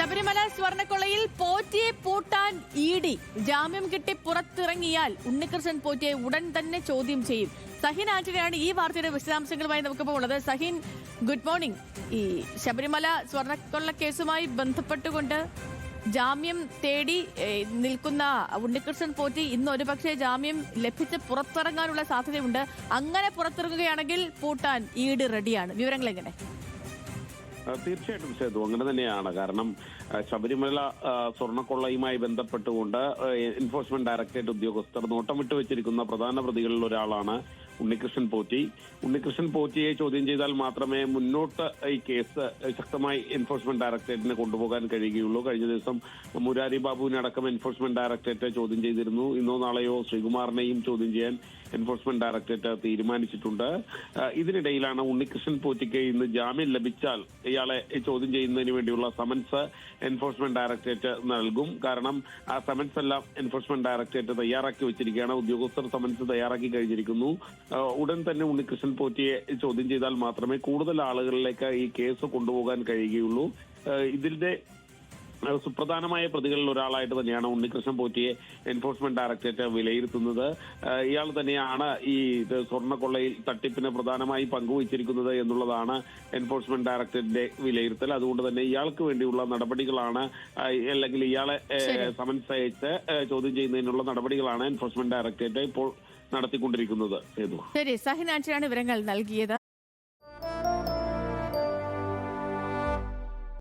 ശബരിമല സ്വർണ്ണക്കൊള്ളയിൽ പോറ്റിയെ പൂട്ടാൻ ഇഡി ജാമ്യം കിട്ടി പുറത്തിറങ്ങിയാൽ ഉണ്ണികൃഷ്ണൻ പോറ്റിയെ ഉടൻ തന്നെ ചോദ്യം ചെയ്യും. സഹിൻ ആന്റണിയാണ് ഈ വാർത്തയുടെ വിശദാംശങ്ങളുമായി നമുക്കിപ്പോൾ ഉള്ളത്. Sahin, good morning. ഈ ശബരിമല സ്വർണ്ണക്കൊള്ള കേസുമായി ബന്ധപ്പെട്ടുകൊണ്ട് ജാമ്യം തേടി നിൽക്കുന്ന ഉണ്ണികൃഷ്ണൻ പോറ്റി ഇന്ന് ഒരുപക്ഷെ ജാമ്യം ലഭിച്ച് പുറത്തിറങ്ങാനുള്ള സാധ്യതയുണ്ട്. അങ്ങനെ പുറത്തിറങ്ങുകയാണെങ്കിൽ പൂട്ടാൻ ഇഡി റെഡിയാണ്. വിവരങ്ങൾ എങ്ങനെ? തീർച്ചയായിട്ടും സേതു, അങ്ങനെ തന്നെയാണ്. കാരണം ശബരിമല സ്വർണ്ണക്കൊള്ളയുമായി ബന്ധപ്പെട്ടുകൊണ്ട് എൻഫോഴ്സ്മെന്റ് ഡയറക്ടറേറ്റ് ഉദ്യോഗസ്ഥർ നോട്ടം വിട്ടു വെച്ചിരിക്കുന്ന പ്രധാന പ്രതികളിൽ ഒരാളാണ് ഉണ്ണികൃഷ്ണൻ പോറ്റി. ഉണ്ണികൃഷ്ണൻ പോറ്റിയെ ചോദ്യം ചെയ്താൽ മാത്രമേ മുന്നോട്ട് ഈ കേസ് ശക്തമായി എൻഫോഴ്സ്മെന്റ് ഡയറക്ടറേറ്റിന് കൊണ്ടുപോകാൻ കഴിയുകയുള്ളൂ. കഴിഞ്ഞ ദിവസം മുരാരി ബാബുവിനെ അടക്കം എൻഫോഴ്സ്മെന്റ് ഡയറക്ടറേറ്റ് ചോദ്യം ചെയ്തിരുന്നു. ഇന്നോ നാളെയോ ശ്രീകുമാറിനെയും ചോദ്യം ചെയ്യാൻ എൻഫോഴ്സ്മെന്റ് ഡയറക്ടറേറ്റ് തീരുമാനിച്ചിട്ടുണ്ട്. ഇതിനിടയിലാണ് ഉണ്ണികൃഷ്ണൻ പോറ്റിക്ക് ഇന്ന് ജാമ്യം ലഭിച്ചാൽ ഇയാളെ ചോദ്യം ചെയ്യുന്നതിന് വേണ്ടിയുള്ള സമൻസ് എൻഫോഴ്സ്മെന്റ് ഡയറക്ടറേറ്റ് നൽകും. കാരണം ആ സമൻസ് എല്ലാം എൻഫോഴ്സ്മെന്റ് ഡയറക്ടറേറ്റ് തയ്യാറാക്കി വെച്ചിരിക്കുകയാണ്. ഉദ്യോഗസ്ഥർ സമൻസ് തയ്യാറാക്കി കഴിഞ്ഞിരിക്കുന്നു. ഉടൻ തന്നെ ഉണ്ണികൃഷ്ണൻ പോറ്റിയെ ചോദ്യം ചെയ്താൽ മാത്രമേ കൂടുതൽ ആളുകളിലേക്ക് ഈ കേസ് കൊണ്ടുപോകാൻ കഴിയുകയുള്ളൂ. ഇതിന്റെ സുപ്രധാനമായ പ്രതികളിൽ ഒരാളായിട്ട് തന്നെയാണ് ഉണ്ണികൃഷ്ണൻ പോറ്റിയെ എൻഫോഴ്സ്മെന്റ് ഡയറക്ടറേറ്റ് വിലയിരുത്തുന്നത്. ഇയാൾ തന്നെയാണ് ഈ സ്വർണ്ണക്കൊള്ളയിൽ തട്ടിപ്പിന് പ്രധാനമായി പങ്കുവച്ചിരിക്കുന്നത് എന്നുള്ളതാണ് എൻഫോഴ്സ്മെന്റ് ഡയറക്ടറേറ്റിന്റെ വിലയിരുത്തൽ. അതുകൊണ്ട് തന്നെ ഇയാൾക്ക് വേണ്ടിയുള്ള നടപടികളാണ്, അല്ലെങ്കിൽ ഇയാളെ സമൻസ് അയച്ച് ചോദ്യം ചെയ്യുന്നതിനുള്ള നടപടികളാണ് എൻഫോഴ്സ്മെന്റ് ഡയറക്ടറേറ്റ് ഇപ്പോൾ നടത്തിക്കൊണ്ടിരിക്കുന്നത്. ശരി, സഹിൻ ആന്റണിയാണ് വിവരങ്ങൾ നൽകിയത്.